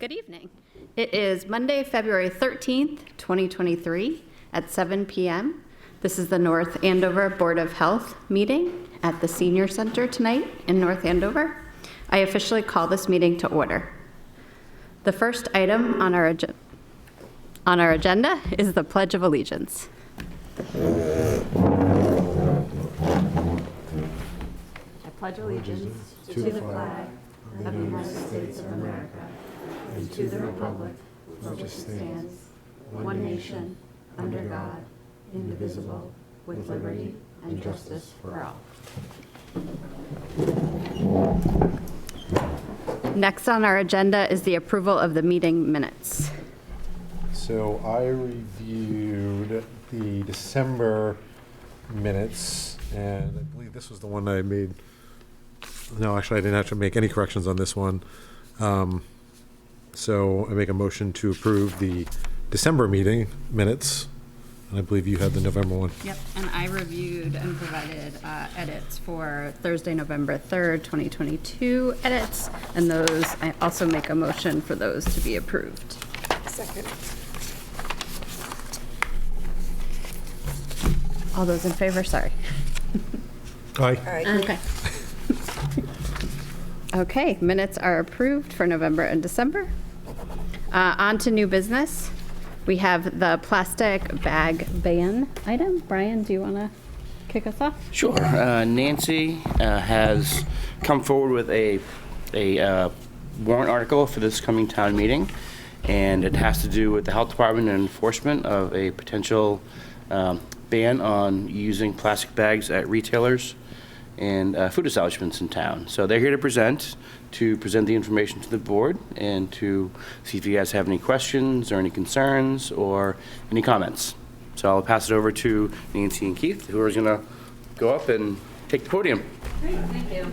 Good evening. It is Monday, February 13th, 2023 at 7 p.m. This is the North Andover Board of Health meeting at the Senior Center tonight in North Andover. I officially call this meeting to order. The first item on our agenda is the Pledge of Allegiance. I pledge allegiance to the flag of the United States of America and to the republic for which it stands, one nation, under God, indivisible, with liberty and justice for all. Next on our agenda is the approval of the meeting minutes. So I reviewed the December minutes, and I believe this was the one I made. No, actually, I didn't have to make any corrections on this one. So I make a motion to approve the December meeting minutes, and I believe you had the November one. Yep, and I reviewed and provided edits for Thursday, November 3rd, 2022 edits, and those, I also make a motion for those to be approved. Second. All those in favor, sorry. Aye. Okay. Okay, minutes are approved for November and December. On to new business. We have the plastic bag ban item. Brian, do you want to kick us off? Sure. Nancy has come forward with a warrant article for this coming town meeting, and it has to do with the health department and enforcement of a potential ban on using plastic bags at retailers and food establishments in town. So they're here to present the information to the board and to see if you guys have any questions or any concerns or any comments. So I'll pass it over to Nancy and Keith, who are going to go up and take the podium. Great, thank you.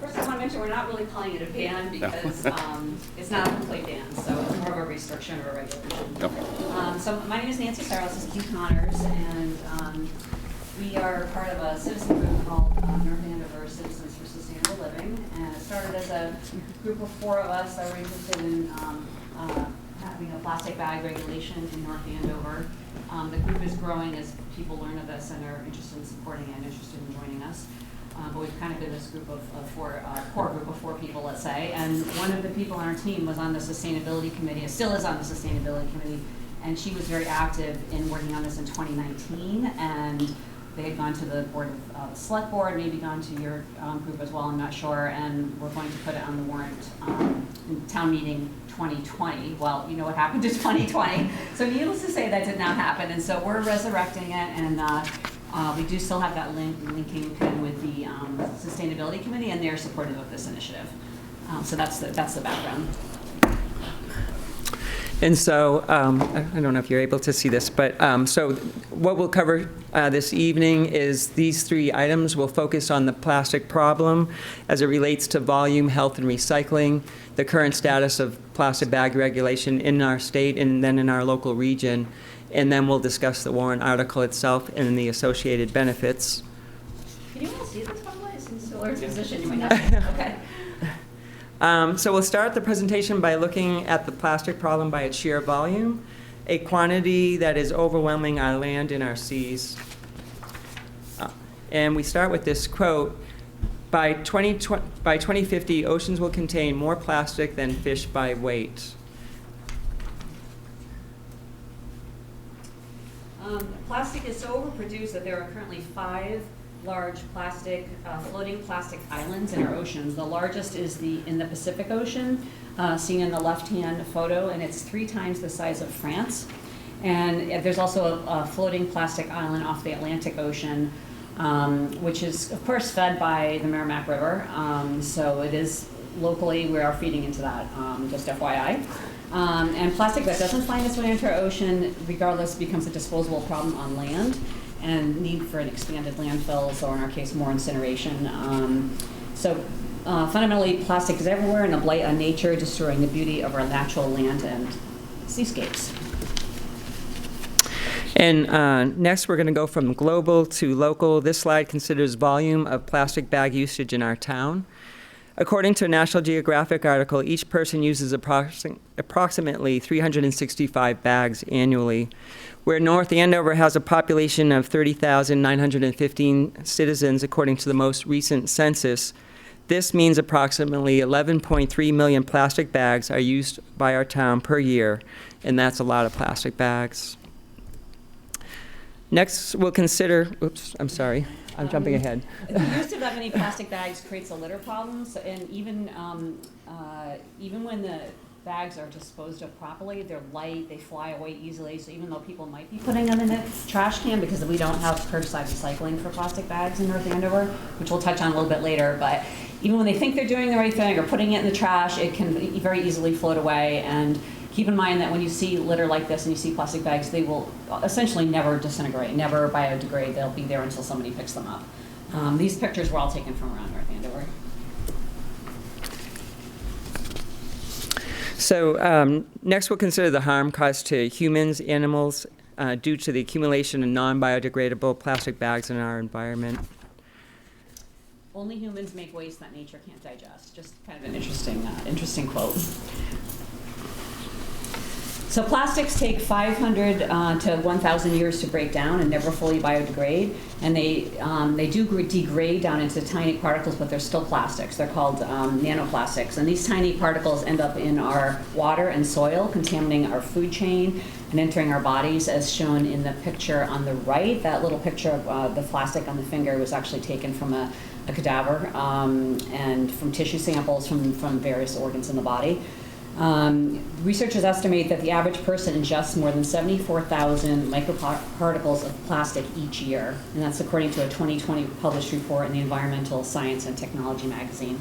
First, I want to mention we're not really calling it a ban because it's not a complete ban, so it's more of a restriction or a regulation. Okay. So my name is Nancy Sarles, this is Keith Connors, and we are part of a citizen group called North Andover Citizens for Sustainable Living, and it started as a group of 4 of us that were interested in having a plastic bag regulation in North Andover. The group is growing as people learn of this and are interested in supporting it and interested in joining us. But we've kind of been this group of 4, core group of 4 people, let's say, and one of the people on our team was on the sustainability committee, still is on the sustainability committee, and she was very active in working on this in 2019, and they had gone to the board of the select board, maybe gone to your group as well, I'm not sure, and we're going to put it on the warrant in town meeting 2020. Well, you know what happened to 2020. So needless to say, that did not happen, and so we're resurrecting it, and we do still have that linking pin with the sustainability committee, and they're supportive of this initiative. So that's the background. And so, I don't know if you're able to see this, but so what we'll cover this evening is these 3 items. We'll focus on the plastic problem as it relates to volume, health, and recycling, the current status of plastic bag regulation in our state and then in our local region, and then we'll discuss the warrant article itself and the associated benefits. Can you all see this, by the way? Since the Lord's position, you might not see it. Okay. So we'll start the presentation by looking at the plastic problem by its sheer volume, a quantity that is overwhelming our land and our seas. And we start with this quote: by 2050, oceans will contain more plastic than fish by weight. Plastic is so overproduced that there are currently 5 large floating plastic islands in our oceans. The largest is in the Pacific Ocean, seen in the left-hand photo, and it's 3 times the size of France. And there's also a floating plastic island off the Atlantic Ocean, which is, of course, fed by the Merrimack River. So it is locally, we are feeding into that, just FYI. And plastic that doesn't find its way into our ocean, regardless, becomes a disposable problem on land, and need for an expanded landfills, or in our case, more incineration. Fundamentally, plastic is everywhere and a blight on nature, destroying the beauty of our natural land and seascapes. And next, we're going to go from global to local. This slide considers volume of plastic bag usage in our town. According to a National Geographic article, each person uses approximately 365 bags annually. Where North Andover has a population of 30,915 citizens, according to the most recent census, this means approximately 11.3 million plastic bags are used by our town per year, and that's a lot of plastic bags. Next, we'll consider, oops, I'm sorry, I'm jumping ahead. The use of that many plastic bags creates a litter problem, and even when the bags are disposed of properly, they're light, they fly away easily, so even though people might be putting them in a trash can, because we don't have curbside recycling for plastic bags in North Andover, which we'll touch on a little bit later, but even when they think they're doing the right thing or putting it in the trash, it can very easily float away. And keep in mind that when you see litter like this and you see plastic bags, they will essentially never disintegrate, never biodegrade. They'll be there until somebody picks them up. These pictures were all taken from around North Andover. So next we'll consider the harm caused to humans, animals, due to the accumulation of non-biodegradable plastic bags in our environment. Only humans make waste that nature can't digest. Just kind of an interesting quote. So plastics take 500 to 1,000 years to break down and never fully biodegrade. And they do degrade down into tiny particles, but they're still plastics. They're called nanoplastics. And these tiny particles end up in our water and soil, contaminating our food chain and entering our bodies, as shown in the picture on the right. That little picture of the plastic on the finger was actually taken from a cadaver and from tissue samples from various organs in the body. Researchers estimate that the average person ingests more than 74,000 microparticles of plastic each year, and that's according to a 2020 published report in the Environmental Science and Technology magazine.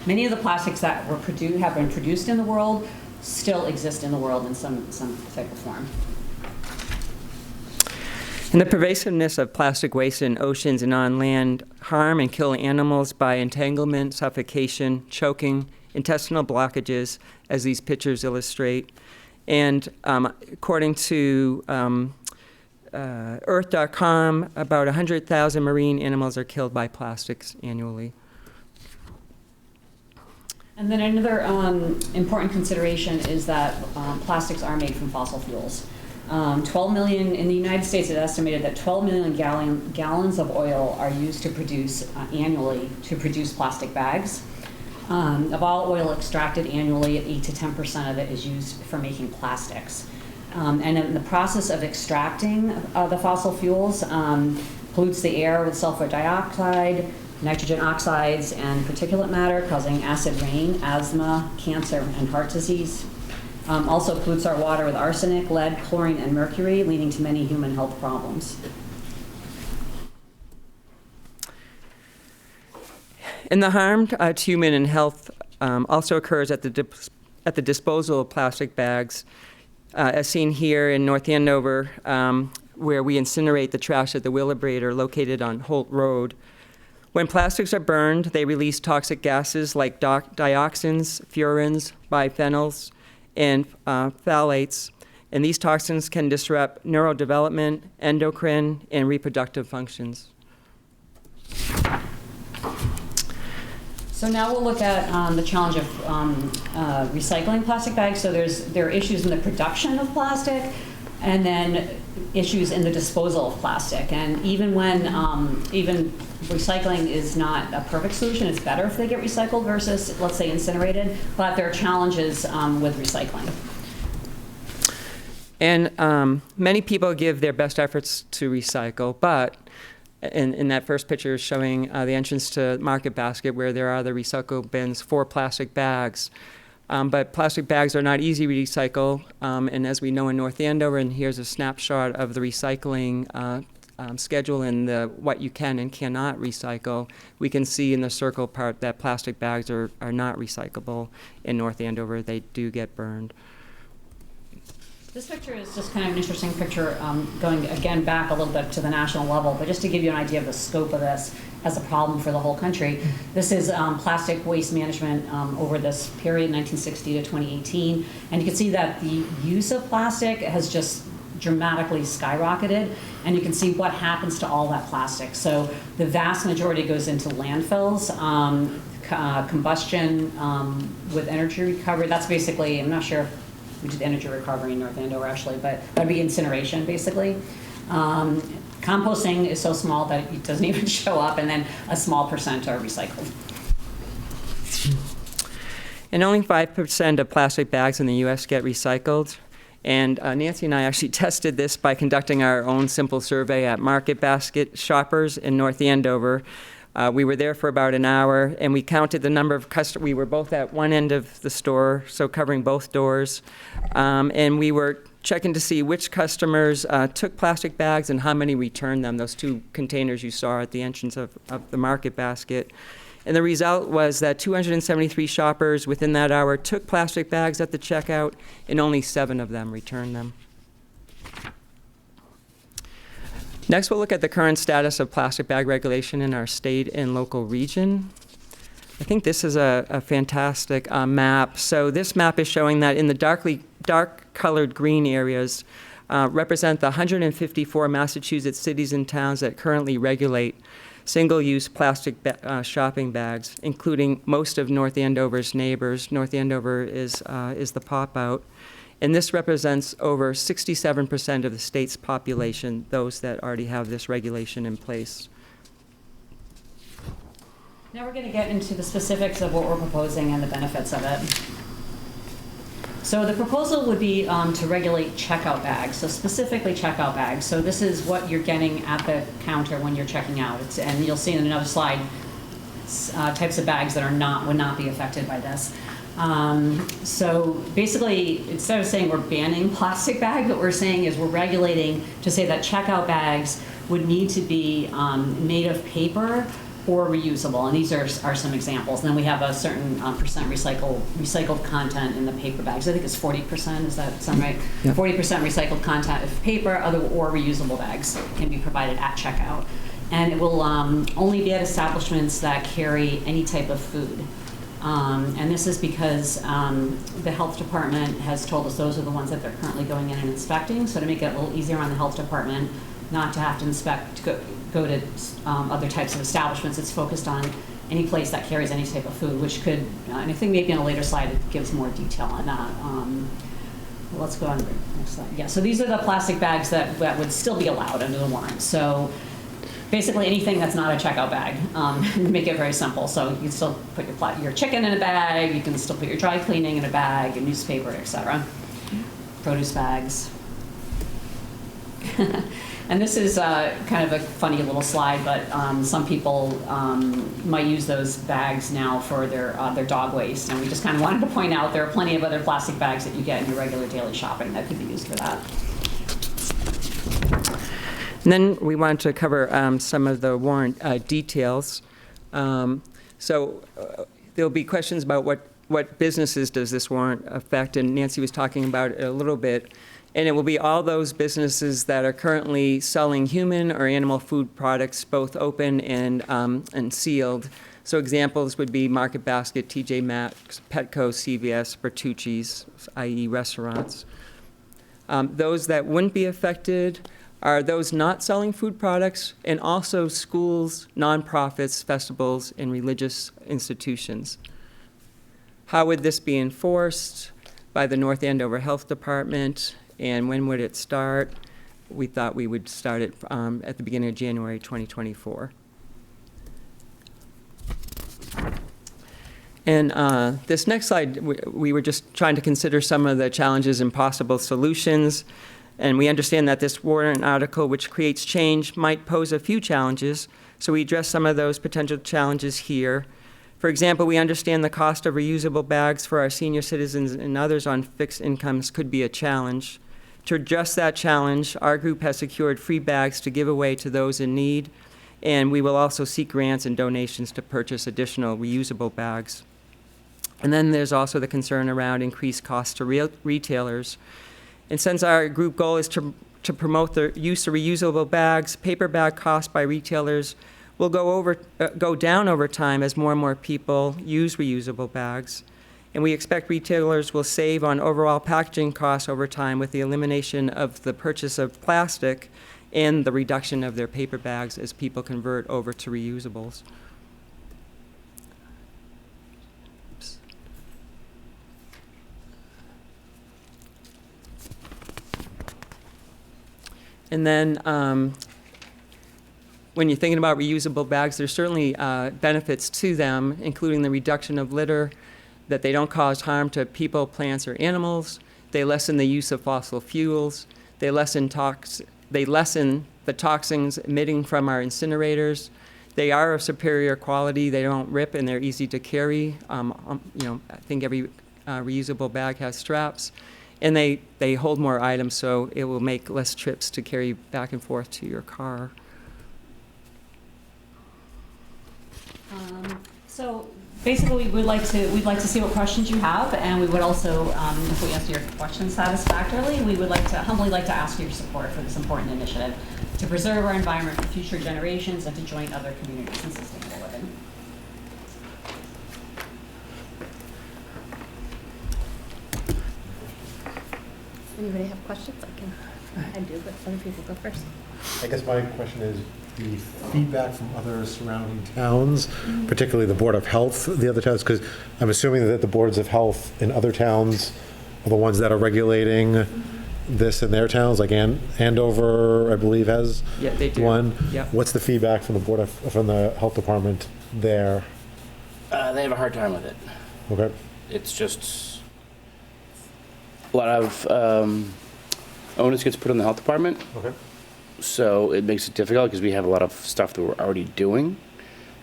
Many of the plastics that have been produced in the world still exist in the world in some type of form. And the pervasiveness of plastic waste in oceans and on land harm and kill animals by entanglement, suffocation, choking, intestinal blockages, as these pictures illustrate. And according to Earth.com, about 100,000 marine animals are killed by plastics annually. And then another important consideration is that plastics are made from fossil fuels. 12 million, in the United States, it's estimated that 12 million gallons of oil are used to produce annually to produce plastic bags. Of all oil extracted annually, 8 to 10% of it is used for making plastics. And in the process of extracting the fossil fuels, pollutes the air with sulfur dioxide, nitrogen oxides, and particulate matter, causing acid rain, asthma, cancer, and heart disease. Also pollutes our water with arsenic, lead, chlorine, and mercury, leading to many human health problems. And the harm to human and health also occurs at the disposal of plastic bags, as seen here in North Andover, where we incinerate the trash at the Wheelabrator located on Holt Road. When plastics are burned, they release toxic gases like dioxins, furans, biphenyls, and phthalates, and these toxins can disrupt neurodevelopment, endocrine, and reproductive functions. So now we'll look at the challenge of recycling plastic bags. So there are issues in the production of plastic, and then issues in the disposal of plastic. And even when even recycling is not a perfect solution, it's better if they get recycled versus, let's say, incinerated. But there are challenges with recycling. And many people give their best efforts to recycle, but in that first picture showing the entrance to Market Basket, where there are the recycle bins for plastic bags. But plastic bags are not easy to recycle, and as we know in North Andover, and here's a snapshot of the recycling schedule and what you can and cannot recycle, we can see in the circle part that plastic bags are not recyclable in North Andover. They do get burned. This picture is just kind of an interesting picture, going again back a little bit to the national level, but just to give you an idea of the scope of this as a problem for the whole country. This is plastic waste management over this period, 1960 to 2018, and you can see that the use of plastic has just dramatically skyrocketed, and you can see what happens to all that plastic. So the vast majority goes into landfills, combustion with energy recovery. That's basically, I'm not sure if we did energy recovery in North Andover actually, but that'd be incineration basically. Composting is so small that it doesn't even show up, and then a small percent are recycled. And only 5% of plastic bags in the U.S. get recycled. And Nancy and I actually tested this by conducting our own simple survey at Market Basket shoppers in North Andover. We were there for about an hour, and we counted the number of customers. We were both at one end of the store, so covering both doors. And we were checking to see which customers took plastic bags and how many returned them, those 2 containers you saw at the entrance of the Market Basket. And the result was that 273 shoppers within that hour took plastic bags at the checkout, and only 7 of them returned them. Next, we'll look at the current status of plastic bag regulation in our state and local region. I think this is a fantastic map. So this map is showing that in the dark-colored green areas represent the 154 Massachusetts cities and towns that currently regulate single-use plastic shopping bags, including most of North Andover's neighbors. North Andover is the pop-out. And this represents over 67% of the state's population, those that already have this regulation in place. Now we're going to get into the specifics of what we're proposing and the benefits of it. So the proposal would be to regulate checkout bags, so specifically checkout bags. So this is what you're getting at the counter when you're checking out. And you'll see in another slide types of bags that would not be affected by this. So basically, instead of saying we're banning plastic bags, what we're saying is we're regulating to say that checkout bags would need to be made of paper or reusable, and these are some examples. And then we have a certain percent recycled content in the paper bags. I think it's 40%. Does that sound right? Yep. 40% recycled content of paper, or reusable bags can be provided at checkout, and it will only be at establishments that carry any type of food. And this is because the health department has told us those are the ones that they're currently going in and inspecting. So to make it a little easier on the health department not to have to inspect, go to other types of establishments, it's focused on any place that carries any type of food, which could, and I think maybe in a later slide it gives more detail on that. Let's go on to the next slide. Yeah, so these are the plastic bags that would still be allowed under the warrant. So basically anything that's not a checkout bag, make it very simple. So you can still put your chicken in a bag, you can still put your dry cleaning in a bag, a newspaper, etc. Produce bags. And this is kind of a funny little slide, but some people might use those bags now for their dog waste. And we just kind of wanted to point out there are plenty of other plastic bags that you get in your regular daily shopping that could be used for that. And then we wanted to cover some of the warrant details. So there'll be questions about what businesses does this warrant affect, and Nancy was talking about it a little bit. And it will be all those businesses that are currently selling human or animal food products, both open and sealed. So examples would be Market Basket, TJ Maxx, Petco, CVS, Bertucci's, i.e. restaurants. Those that wouldn't be affected are those not selling food products, and also schools, nonprofits, festivals, and religious institutions. How would this be enforced? By the North Andover Health Department. And when would it start? We thought we would start it at the beginning of January 2024. And this next slide, we were just trying to consider some of the challenges and possible solutions. And we understand that this warrant article, which creates change, might pose a few challenges. So we address some of those potential challenges here. For example, we understand the cost of reusable bags for our senior citizens and others on fixed incomes could be a challenge. To address that challenge, our group has secured free bags to give away to those in need, and we will also seek grants and donations to purchase additional reusable bags. And then there's also the concern around increased costs to retailers. And since our group goal is to promote the use of reusable bags, paper bag costs by retailers will go down over time as more and more people use reusable bags. And we expect retailers will save on overall packaging costs over time with the elimination of the purchase of plastic and the reduction of their paper bags as people convert over to reusables. And then when you're thinking about reusable bags, there's certainly benefits to them, including the reduction of litter, that they don't cause harm to people, plants, or animals. They lessen the use of fossil fuels. They lessen the toxins emitting from our incinerators. They are of superior quality. They don't rip, and they're easy to carry. I think every reusable bag has straps. And they hold more items, so it will make less trips to carry back and forth to your car. So basically, we'd like to see what questions you have, and we would also, if we answer your questions satisfactorily, we would humbly like to ask your support for this important initiative to preserve our environment for future generations and to join other communities in sustainable living. Anybody have questions? I do, but other people go first. I guess my question is the feedback from other surrounding towns, particularly the Board of Health, the other towns, because I'm assuming that the boards of health in other towns are the ones that are regulating this in their towns, like Andover, I believe, has Yeah, they do. one. Yeah. What's the feedback from from the health department there? They have a hard time with it. Okay. It's just a lot of onus gets put on the health department, Okay. so it makes it difficult because we have a lot of stuff that we're already doing.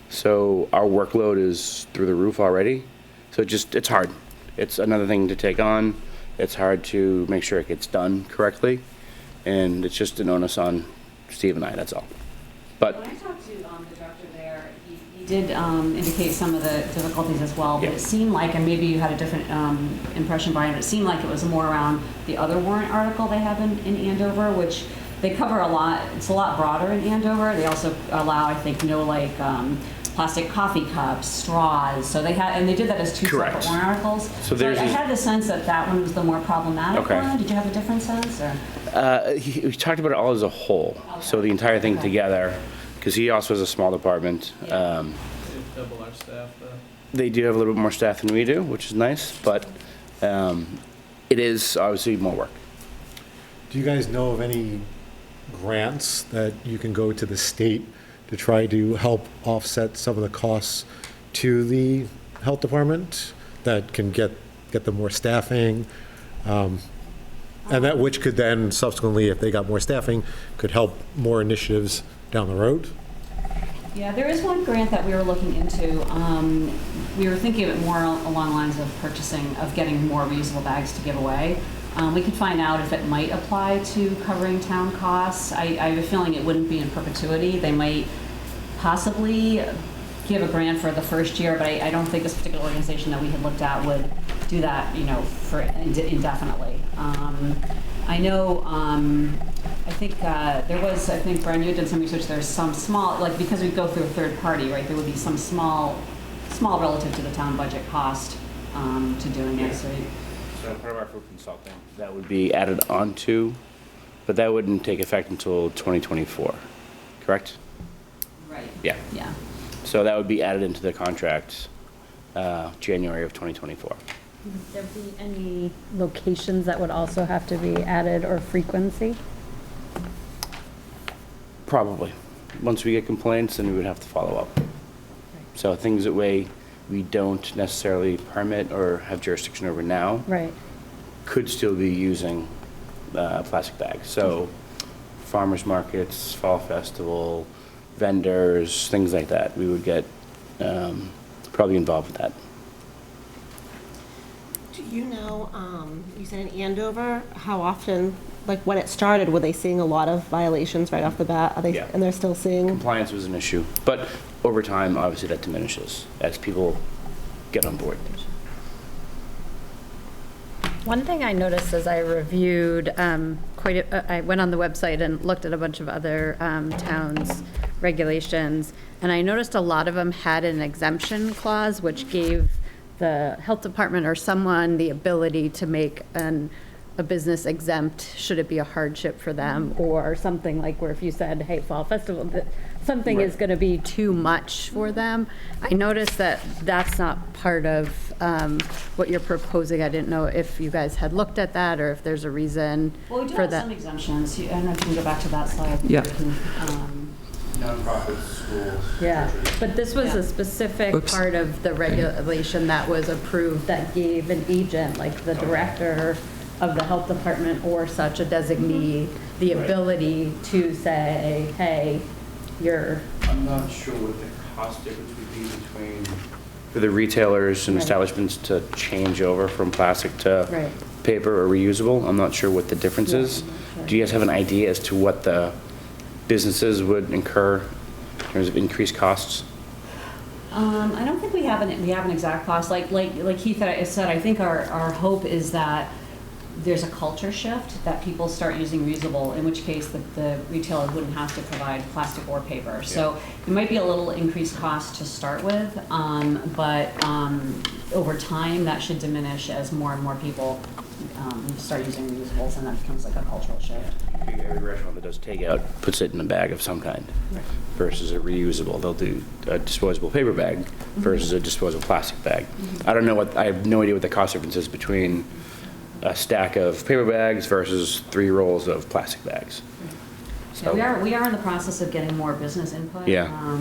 So our workload is through the roof already. So it's hard. It's another thing to take on. It's hard to make sure it gets done correctly. And it's just an onus on Steve and I, that's all. But When I talked to the director there, he did indicate some of the difficulties as well, but Yeah. it seemed like, and maybe you had a different impression, Brian, but it seemed like it was more around the other warrant article they have in Andover, which they cover a lot. It's a lot broader in Andover. They also allow, I think, plastic coffee cups, straws. So they did that as two Correct. separate warrant articles. So there's I this- had the sense that one was the more problematic Okay. one. Did you have a different sense? Or? we talked about it all as a whole. So Okay. the entire thing Okay. together, because he also has a small department. Yeah. Double our staff, though. They do have a little bit more staff than we do, which is nice, but it is obviously more work. Do you guys know of any grants that you can go to the state to try to help offset some of the costs to the health department that can get them more staffing? And that which could then subsequently, if they got more staffing, could help more initiatives down the road? Yeah, there is one grant that we were looking into. We were thinking of it more along the lines of getting more reusable bags to give away. We could find out if it might apply to covering town costs. I have a feeling it wouldn't be in perpetuity. They might possibly give a grant for the first year, but I don't think this particular organization that we had looked at would do that, for indefinitely. I know, I think Brian, you had done some research, there's some small, because we go through a third party, right, there would be some small relative to the town budget cost to doing this, right? So part of our food consulting, that would be added onto, but that wouldn't take effect until 2024, correct? Right. Yeah. Yeah. So that would be added into the contract, January of 2024. Would there be any locations that would also have to be added or frequency? Probably. Once we get complaints, then we would have to follow up. So things that we don't necessarily permit or have jurisdiction over now Right. could still be using plastic bags. So farmers markets, fall festival, vendors, things like that, we would get probably involved with that. Do you know, you said in Andover, how often, when it started, were they seeing a lot of violations right off the bat? Yeah. And they're still seeing? Compliance was an issue, but over time, obviously, that diminishes as people get on board. One thing I noticed as I reviewed I went on the website and looked at a bunch of other towns' regulations, and I noticed a lot of them had an exemption clause, which gave the health department or someone the ability to make a business exempt should it be a hardship for them, or something like where if you said, hey, fall festival, something is going to be too much for them. I noticed that that's not part of what you're proposing. I didn't know if you guys had looked at that or if there's a reason Well, we do for have that. some exemptions. I don't know if you can go back to that slide. Yeah. We can, Nonprofit schools. Yeah, but this was Yeah. a specific Oops. part of the regulation that was approved that gave an agent, like the director of the health department or such a designee, the ability to say, hey, you're, I'm not sure what the cost difference would be between. For the retailers and Right. establishments to change over from plastic to Right. paper or reusable. I'm not sure what the difference Yeah, is. I'm not sure. Do you guys have an idea as to what the businesses would incur in terms of increased costs? I don't think we have an exact cost. Like Keith said, I think our hope is that there's a culture shift, that people start using reusable, in which case the retailer wouldn't have to provide plastic or paper. So it might be a little increased cost to start with, but over time, that should diminish as more and more people start using reusables, and that becomes like a cultural shift. Every restaurant that does takeout puts it in a bag of some kind versus a reusable. They'll do a disposable paper bag versus a disposable plastic bag. I have no idea what the cost difference is between a stack of paper bags versus 3 rolls of plastic bags. Yeah, we are in the process of getting more business input. Yeah.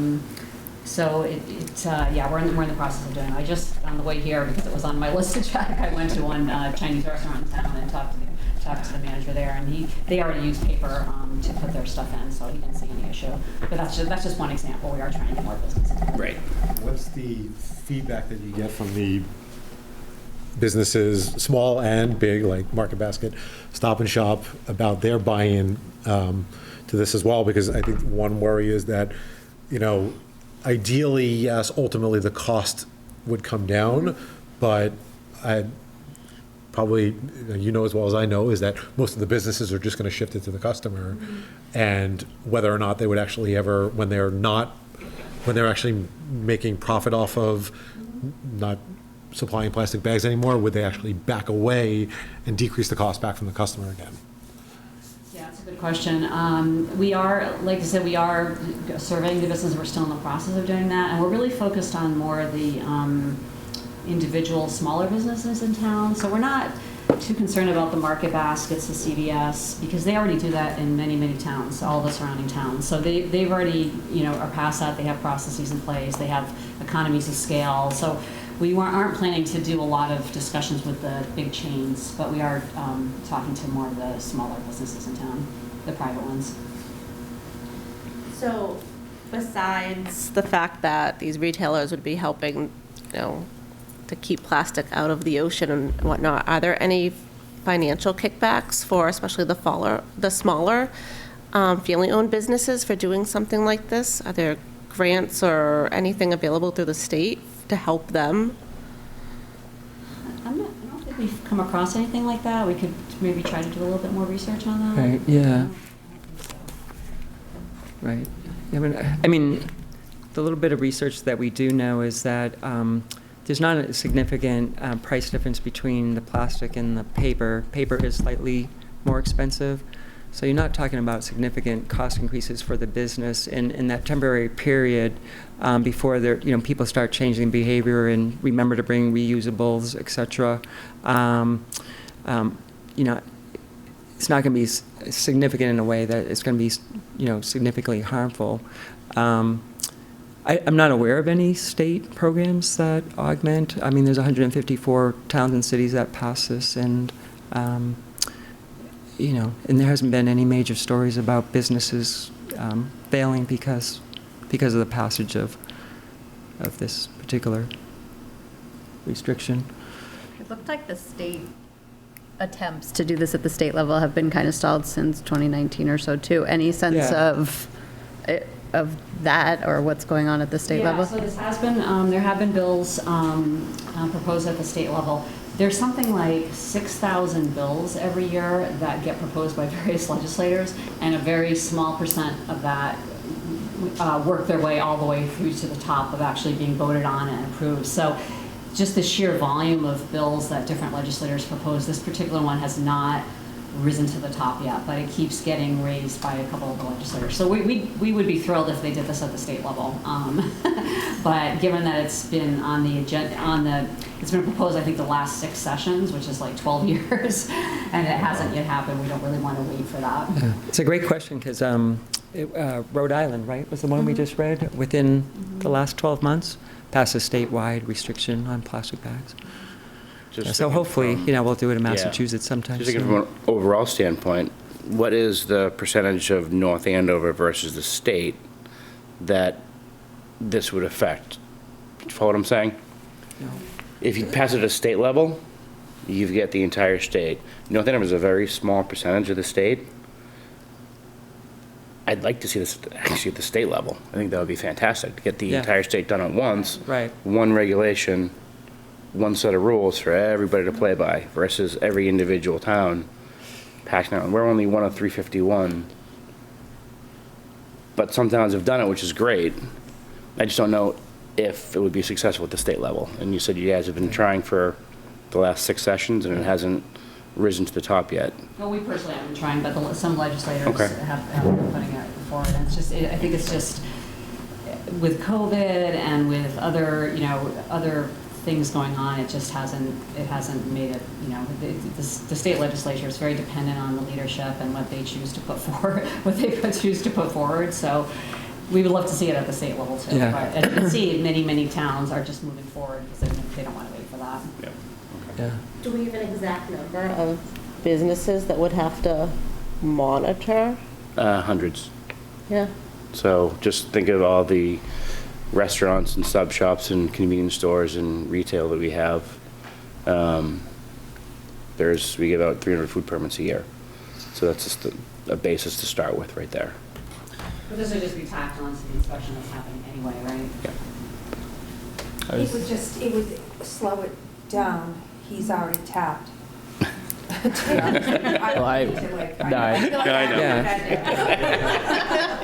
So we're in the process of doing it. I just, on the way here, because it was on my list to check, I went to one Chinese restaurant in town and talked to the manager there, and they already use paper to put their stuff in, so he didn't see any issue. But that's just one example. We are trying to get more business into it. Right. What's the feedback that you get from the businesses, small and big, like Market Basket, Stop and Shop, about their buy-in to this as well? Because I think one worry is that, ideally, yes, ultimately the cost would come down, but I probably, as well as I know, is that most of the businesses are just going to shift it to the customer, and whether or not they would actually ever, when they're actually making profit off of not supplying plastic bags anymore, would they actually back away and decrease the cost back from the customer again? Yeah, that's a good question. We are, like I said, we are surveying the business. We're still in the process of doing that, and we're really focused on more of the individual smaller businesses in town. So we're not too concerned about the Market Baskets, the CVS, because they already do that in many, many towns, all the surrounding towns. So they've already, are past that. They have processes in place. They have economies of scale. So we aren't planning to do a lot of discussions with the big chains, but we are talking to more of the smaller businesses in town, the private ones. So besides the fact that these retailers would be helping, to keep plastic out of the ocean and whatnot, are there any financial kickbacks for especially the smaller family-owned businesses for doing something like this? Are there grants or anything available through the state to help them? I don't think we've come across anything like that. We could maybe try to do a little bit more research on that. Right, yeah. Right. Yeah, I mean, the little bit of research that we do know is that there's not a significant price difference between the plastic and the paper. Paper is slightly more expensive. So you're not talking about significant cost increases for the business in that temporary period before people start changing behavior and remember to bring reusables, et cetera. It's not going to be significant in a way that it's going to be, significantly harmful. I'm not aware of any state programs that augment. I mean, there's 154 towns and cities that pass this, and and there hasn't been any major stories about businesses failing because of the passage of this particular restriction. It looked like the state attempts to do this at the state level have been kind of stalled since 2019 or so, too. Any sense Yeah. of that or what's going on at the state level? Yeah, so this has been, there have been bills proposed at the state level. There's something like 6,000 bills every year that get proposed by various legislators, and a very small percent of that work their way all the way through to the top of actually being voted on and approved. So just the sheer volume of bills that different legislators propose, this particular one has not risen to the top yet, but it keeps getting raised by a couple of the legislators. So we would be thrilled if they did this at the state level. But given that it's been on the agenda, it's been proposed, I think, the last 6 sessions, which is like 12 years, and it hasn't yet happened, we don't really want to wait for that. Yeah. It's a great question, because Rhode Island, right, was the one we just read, within the last 12 months, passed a statewide restriction on plastic bags. Just So thinking hopefully, from- we'll do it in Yeah. Massachusetts sometime Just thinking soon. from an overall standpoint, what is the percentage of North Andover versus the state that this would affect? Do you follow what I'm saying? No. If you pass it at a state level, you get the entire state. North Andover is a very small percentage of the state. I'd like to see this actually at the state level. I think that would be fantastic, to get the Yeah. entire state done at once. Right. One regulation, one set of rules for everybody to play by versus every individual town passing out. We're only one of 351. But some towns have done it, which is great. I just don't know if it would be successful at the state level. And you said you guys have been trying for the last 6 sessions and it hasn't risen to the top yet. Well, we personally have been trying, but some legislators Okay. have been putting it forward. And it's just, I think it's just, with COVID and with other, other things going on, it just hasn't made it, the state legislature is very dependent on the leadership and what they choose to put forward, So we would love to see it at the state level too. Yeah. But as you can see, many towns are just moving forward because they don't want to wait for that. Yeah. Do we have an exact number of businesses that would have to monitor? Hundreds. Yeah. So just think of all the restaurants and sub shops and convenience stores and retail that we have. We give out 300 food permits a year. So that's just a basis to start with right there. But this would just be tacked on to the inspection that's happening anyway, right? It would slow it down. He's already tapped. Well, I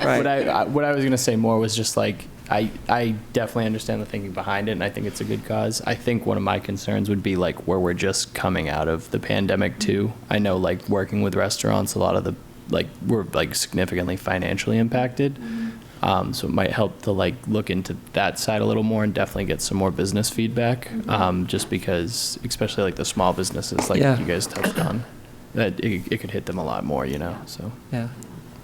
Right. what I was gonna say more was just like, I definitely understand the thinking behind it, and I think it's a good cause. I think one of my concerns would be like where we're just coming out of the pandemic too. I know like working with restaurants, a lot of the, like, we're like significantly financially impacted. So it might help to like look into that side a little more and definitely get some more business feedback. Just because, especially like the small businesses, like Yeah. you guys touched on, that it could hit them a lot more, so. Yeah.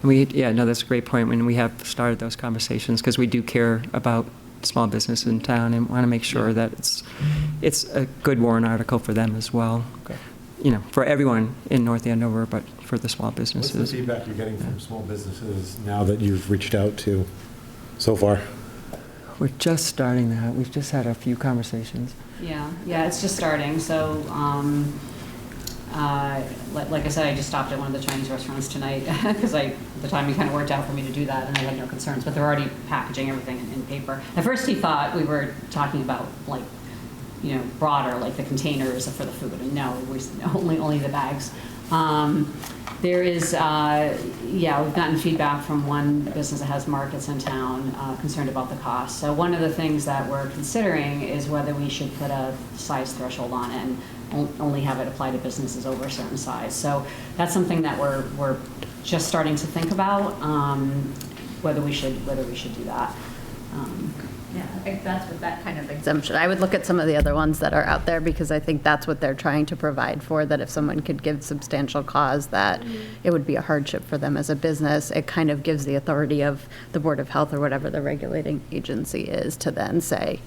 That's a great point. When we have started those conversations, because we do care about small business in town and want to make sure that it's a good warrant article for them as well. Okay. For everyone in North Andover, but for the small What's the businesses. feedback you're getting from small businesses now that you've reached out to so far? We're just starting that. We've just had a few conversations. Yeah, it's just starting. So, like I said, I just stopped at one of the Chinese restaurants tonight because the timing kind of worked out for me to do that, and I had no concerns. But they're already packaging everything in paper. At first, he thought we were talking about like, broader, like the containers for the food. And no, only the bags. There is, we've gotten feedback from one business that has markets in town concerned about the cost. So one of the things that we're considering is whether we should put a size threshold on it and only have it apply to businesses over a certain size. So that's something that we're just starting to think about, whether we should do that. Yeah, I think that's what that kind of exemption. I would look at some of the other ones that are out there because I think that's what they're trying to provide for, that if someone could give substantial cause that it would be a hardship for them as a business, it kind of gives the authority of the Board of Health or whatever the regulating agency is to then say.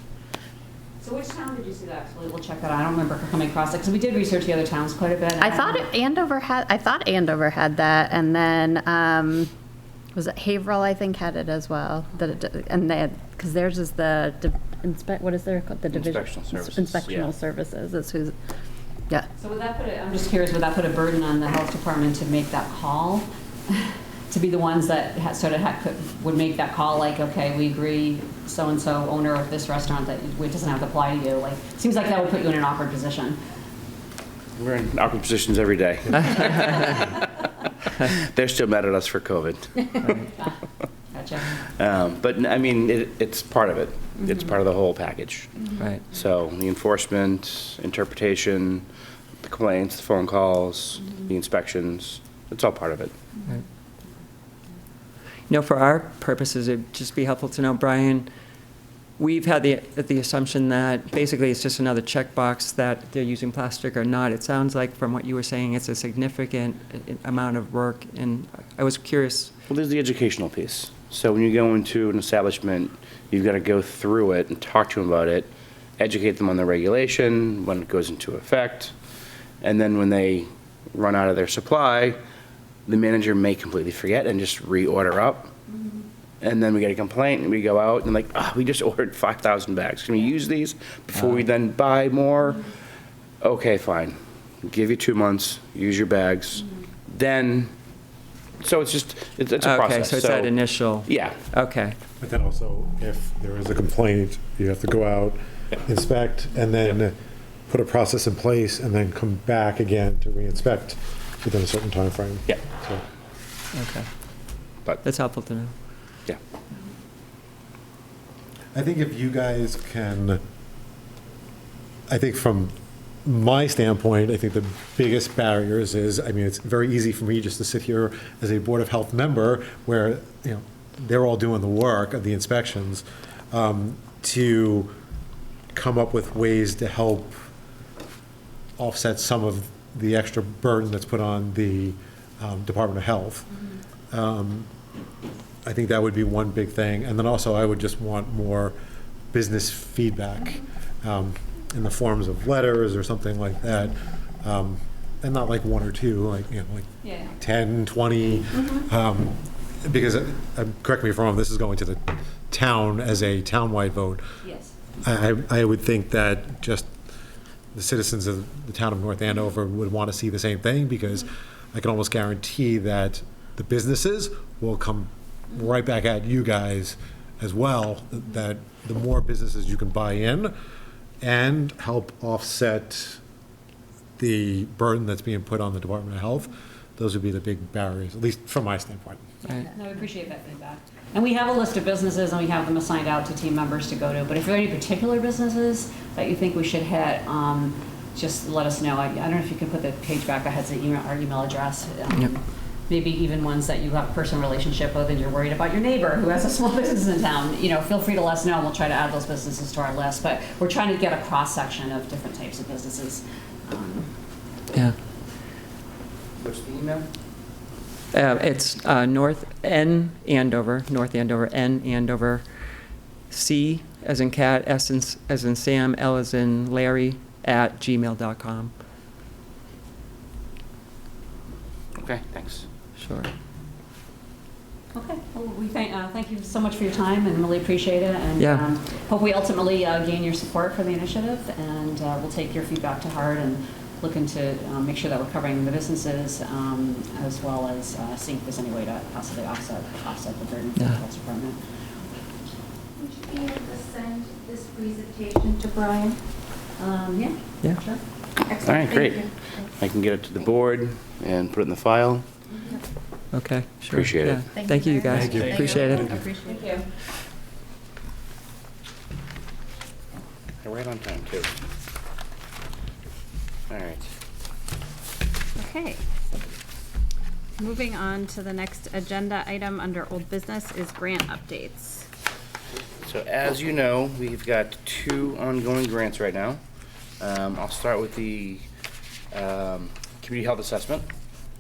So which town did you see that? Actually, we'll check that out. I don't remember coming across it because we did research the other towns quite a bit. I thought Andover had that, and then was it Haverhill, I think, had it as well. And they had, because theirs is what is there called? The division. Inspectional services, Inspectional yeah. services. That's who's, yeah. So would that I'm just curious, would that put a burden on the health department to make that call? To be the ones that would make that call, like, okay, we agree, so-and-so owner of this restaurant, that it doesn't have to apply to you. Like, seems like that would put you in an awkward position. We're in awkward positions every day. They're still mad at us for COVID. Gotcha. But I mean, it's part of it. It's part of the whole package. Right. So the enforcement, interpretation, the complaints, the phone calls, the inspections. It's all part of it. You know, for our purposes, it'd just be helpful to know, Brian, we've had the assumption that basically it's just another checkbox that they're using plastic or not. It sounds like from what you were saying, it's a significant amount of work, and I was curious. Well, there's the educational piece. So when you go into an establishment, you've got to go through it and talk to them about it, educate them on the regulation, when it goes into effect, and then when they run out of their supply, the manager may completely forget and just reorder up. And then we get a complaint, and we go out, and like, we just ordered 5,000 bags. Can we use these before we then buy more? Okay, fine. Give you 2 months, use your bags. Then, so it's just, it's a process. Okay, so it's that initial. Yeah. Okay. But then also, if there is a complaint, you have to go out, inspect, and then put a process in place, and then come back again to re-inspect within a certain time frame. Yeah. So, Okay. But, That's helpful to know. yeah. I think if you guys can, I think from my standpoint, I think the biggest barriers is, I mean, it's very easy for me just to sit here as a Board of Health member where, you know, they're all doing the work of the inspections, to come up with ways to help offset some of the extra burden that's put on the Department of Health. I think that would be one big thing. And then also, I would just want more business feedback in the forms of letters or something like that. And not like one or two, like, you know, like Yeah. 10, 20. Because, correct me if I'm wrong, this is going to the town as a townwide vote. Yes. I would think that just the citizens of the town of North Andover would want to see the same thing, because I can almost guarantee that the businesses will come right back at you guys as well, that the more businesses you can buy in and help offset the burden that's being put on the Department of Health, those would be the big barriers, at least from my standpoint. Right. No, we appreciate that feedback. And we have a list of businesses, and we have them assigned out to team members to go to. But if there are any particular businesses that you think we should hit, just let us know. I don't know if you can put the page back that has our email address. Yep. Maybe even ones that you have a personal relationship with and you're worried about your neighbor who has a small business in town. You know, feel free to let us know, and we'll try to add those businesses to our list. But we're trying to get a cross-section of different types of businesses. Yeah. What's the email? It's North Andover, N Andover, C as in cat, S as in Sam, L as in Larry, @gmail.com. Okay, thanks. Sure. Okay, well, we thank you so much for your time and really appreciate it. And Yeah. hope we ultimately gain your support for the initiative, and we'll take your feedback to heart and looking to make sure that we're covering the businesses, as well as seeing if there's any way to possibly offset the burden for the Yeah. health department. Would you be able to send this presentation to Brian? Yeah. Yeah. Sure. Excellent. All right, great. Thank you. I can get it to the board and put it in the file. Okay, sure. Appreciate it. Yeah. Thank you, guys. Thank you. Appreciate it. Thank you. You're right on time, too. All right. Okay. Moving on to the next agenda item under old business is grant updates. So as you know, we've got 2 ongoing grants right now. I'll start with the community health assessment.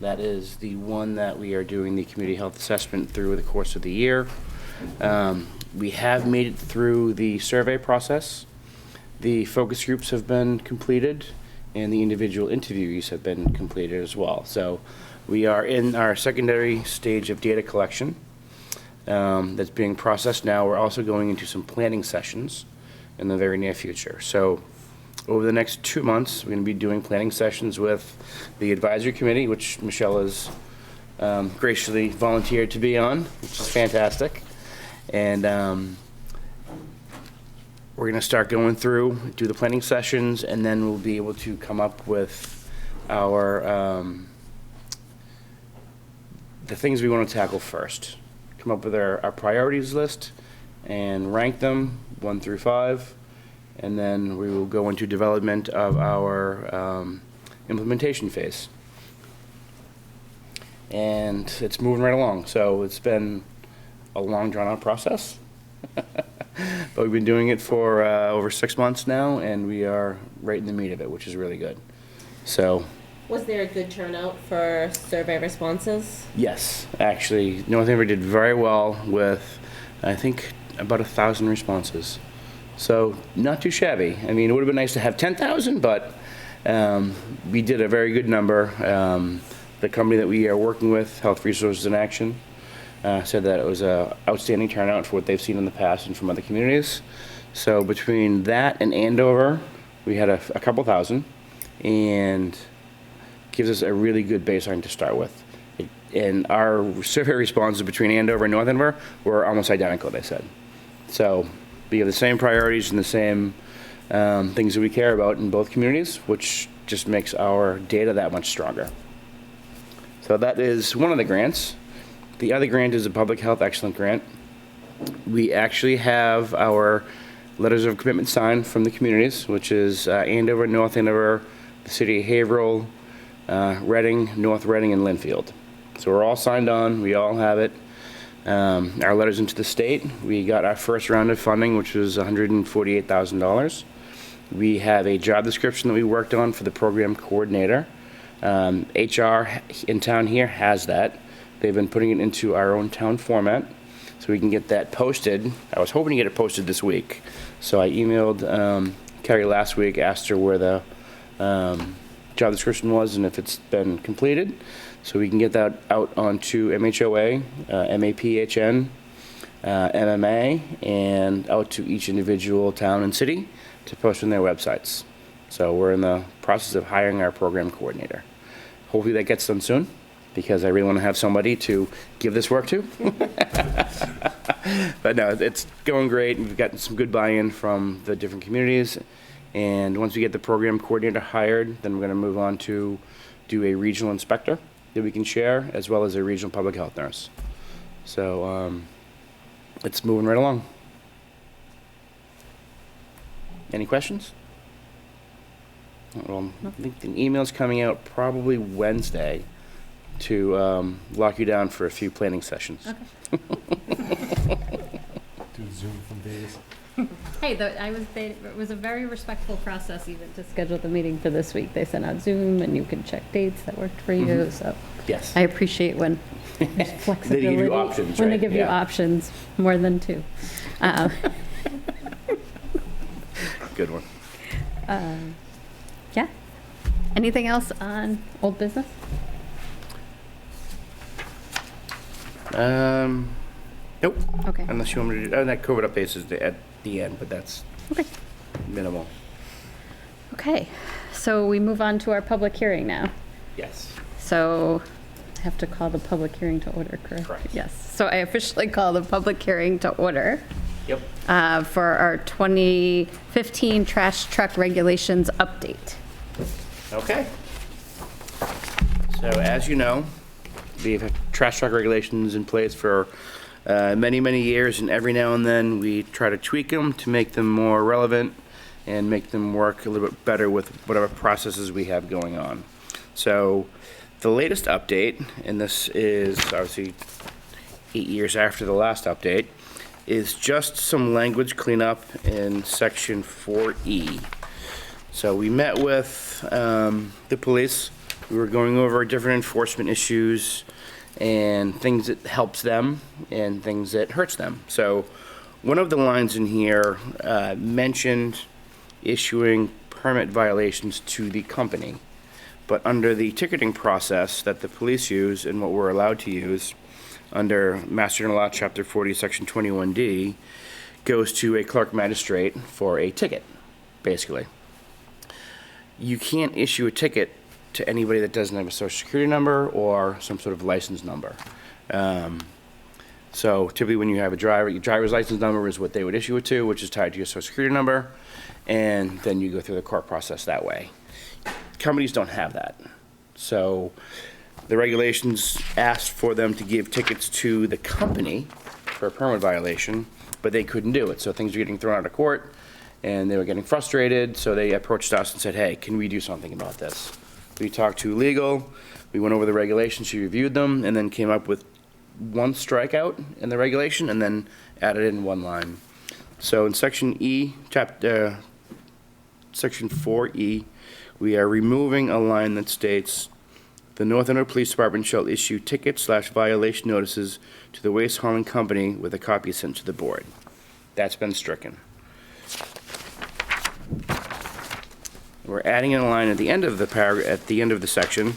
That is the one that we are doing the community health assessment through the course of the year. We have made it through the survey process. The focus groups have been completed, and the individual interviews have been completed as well. So we are in our secondary stage of data collection that's being processed now. We're also going into some planning sessions in the very near future. So over the next 2 months, we're going to be doing planning sessions with the advisory committee, which Michelle has graciously volunteered to be on, which is fantastic. And we're going to start going through, do the planning sessions, and then we'll be able to come up with our, the things we want to tackle first. Come up with our priorities list and rank them 1 through 5. And then we will go into development of our implementation phase. And it's moving right along. So it's been a long, drawn-out process. But we've been doing it for over 6 months now, and we are right in the meat of it, which is really good. So, Was there a good turnout for survey responses? yes, actually, North Andover did very well with, I think, about 1,000 responses. So, not too shabby. I mean, it would have been nice to have 10,000, but we did a very good number. The company that we are working with, Health Resources in Action, said that it was a outstanding turnout for what they've seen in the past and from other communities. So between that and Andover, we had a couple thousand, and gives us a really good baseline to start with. And our survey responses between Andover and North Andover were almost identical, they said. So we have the same priorities and the same things that we care about in both communities, which just makes our data that much stronger. So that is one of the grants. The other grant is a Public Health Excellence Grant. We actually have our letters of commitment signed from the communities, which is Andover, North Andover, the City of Haverhill, Reading, North Reading, and Linfield. So we're all signed on, we all have it. Our letters into the state, we got our first round of funding, which was $148,000. We have a job description that we worked on for the program coordinator. HR in town here has that. They've been putting it into our own town format, so we can get that posted. I was hoping to get it posted this week. So I emailed Carrie last week, asked her where the job description was and if it's been completed, so we can get that out onto MHOA, MAPHN, MMA, and out to each individual town and city to post on their websites. So we're in the process of hiring our program coordinator. Hopefully that gets done soon, because I really want to have somebody to give this work to. But no, it's going great. We've gotten some good buy-in from the different communities. And once we get the program coordinator hired, then we're going to move on to do a regional inspector that we can share, as well as a regional public health nurse. So it's moving right along. Any questions? Well, I think the email's coming out probably Wednesday to lock you down for a few planning sessions. Okay. Do Zoom from days. Hey, it was a very respectful process even to schedule the meeting for this week. They sent out Zoom and you could check dates that worked for you, so. Yes. I appreciate when there's flexibility. They give you options, When they right? give you Yeah. options, more than two. Good one. Yeah. Anything else on old business? Nope. Okay. Unless you want me to do, that COVID updates is at the end, but that's Okay. minimal. Okay, so we move on to our public hearing now. Yes. So I have to call the public hearing to order, correct? Correct. Yes, so I officially call the public hearing to order Yep. for our 2015 trash truck regulations update. Okay. So as you know, we've had trash truck regulations in place for many, many years, and every now and then we try to tweak them to make them more relevant and make them work a little bit better with whatever processes we have going on. So the latest update, and this is obviously 8 years after the last update, is just some language cleanup in section 4E. So we met with the police. We were going over different enforcement issues and things that helps them and things that hurts them. So one of the lines in here mentioned issuing permit violations to the company. But under the ticketing process that the police use and what we're allowed to use under Master General Law, Chapter 40, Section 21D, goes to a clerk magistrate for a ticket, basically. You can't issue a ticket to anybody that doesn't have a social security number or some sort of license number. So typically when you have a driver, your driver's license number is what they would issue it to, which is tied to your social security number, and then you go through the court process that way. Companies don't have that. So the regulations asked for them to give tickets to the company for a permit violation, but they couldn't do it. So things were getting thrown out of court, and they were getting frustrated, so they approached us and said, hey, can we do something about this? We talked to legal, we went over the regulations, she reviewed them, and then came up with one strikeout in the regulation, and then added in one line. So in section E, section 4E, we are removing a line that states, "The North Andover Police Department shall issue tickets/violation notices to the waste hauling company with a copy sent to the board." That's been stricken. We're adding in a line at the end of the paragraph, at the end of the section,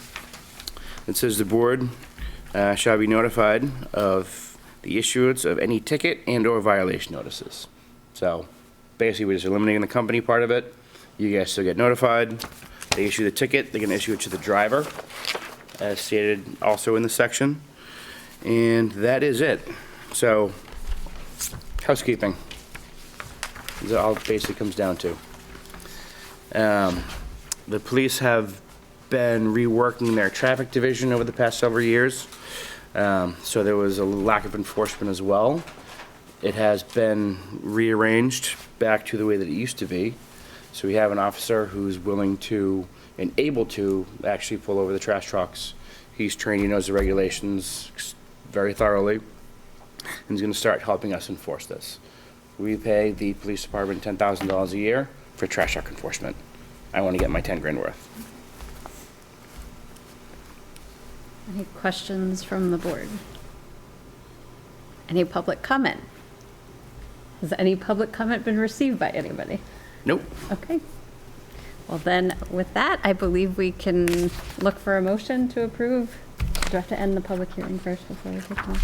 that says the board shall be notified of the issuance of any ticket and/or violation notices. So basically, we're just eliminating the company part of it. You guys still get notified. They issue the ticket, they're gonna issue it to the driver, as stated also in the section. And that is it. So, housekeeping. Is all it basically comes down to. The police have been reworking their traffic division over the past several years. So there was a lack of enforcement as well. It has been rearranged back to the way that it used to be. So we have an officer who's willing to and able to actually pull over the trash trucks. He's trained, he knows the regulations very thoroughly, and he's gonna start helping us enforce this. We pay the police department $10,000 a year for trash truck enforcement. I wanna get my 10 grand worth. Any questions from the board? Any public comment? Has any public comment been received by anybody? Nope. Okay. Well then, with that, I believe we can look for a motion to approve. Do I have to end the public hearing first before we take one?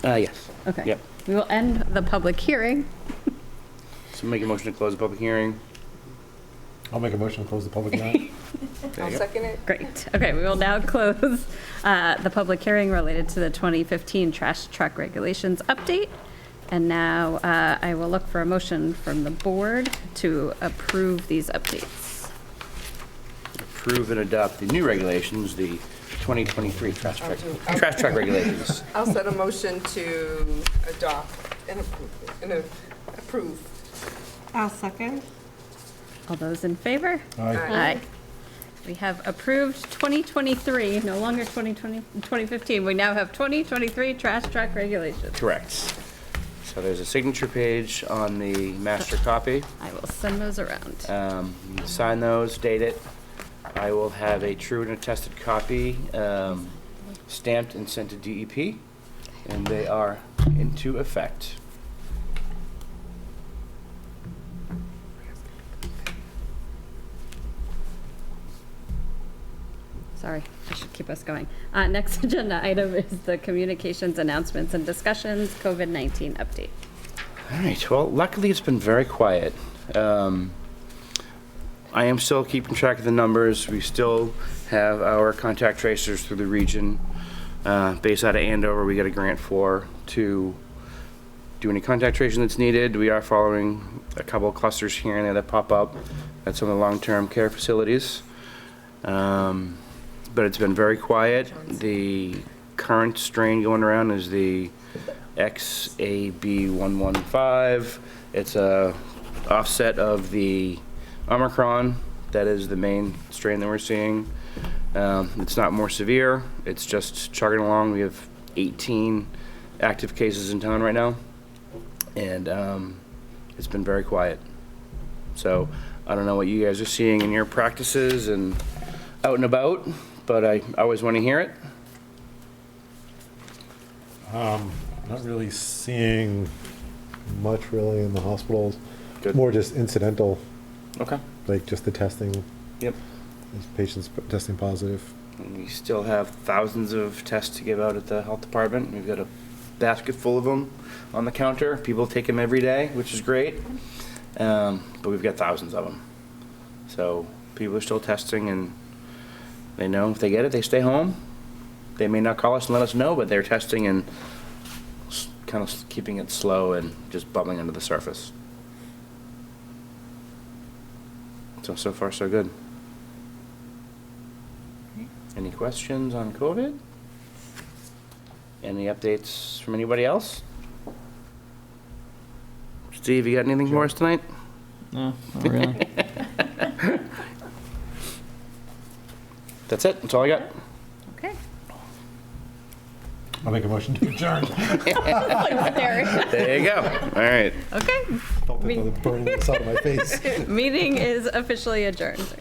Yes. Okay. Yep. We will end the public hearing. So make a motion to close the public hearing. I'll make a motion to close the public hearing. I'll second it. Great. Okay, we will now close the public hearing related to the 2015 trash truck regulations update. And now I will look for a motion from the board to approve these updates. Approve and adopt the new regulations, the 2023 trash truck regulations. I'll set a motion to adopt and approve. I'll second. All those in favor? Aye. Aye. We have approved 2023, no longer 2015. We now have 2023 trash truck regulations. Correct. So there's a signature page on the master copy. I will send those around. You sign those, date it. I will have a true and attested copy stamped and sent to DEP, and they are into effect. Sorry, I should keep us going. Next agenda item is the communications announcements and discussions, COVID-19 update. All right, well, luckily it's been very quiet. I am still keeping track of the numbers. We still have our contact tracers through the region. Based out of Andover, we got a grant to do any contact tracing that's needed. We are following a couple of clusters here and there that pop up at some of the long-term care facilities. But it's been very quiet. The current strain going around is the XAB115. It's a offset of the Omicron. That is the main strain that we're seeing. It's not more severe. It's just chugging along. We have 18 active cases in town right now, and it's been very quiet. So I don't know what you guys are seeing in your practices and out and about, but I always want to hear it. Not really seeing much really in the hospitals. Good. More just incidental, Okay. like just the testing, Yep. these patients testing positive. And we still have thousands of tests to give out at the health department. We've got a basket full of them on the counter. People take them every day, which is great. But we've got thousands of them. So people are still testing, and they know if they get it, they stay home. They may not call us and let us know, but they're testing and kind of keeping it slow and just bubbling under the surface. So far, so good. Any questions on COVID? Any updates from anybody else? Steve, you got anything for us tonight? No, not really. That's it. That's all I got. Okay. I'll make a motion to adjourn. There you go. All right. Okay. Felt it burning inside of my face. Meeting is officially adjourned.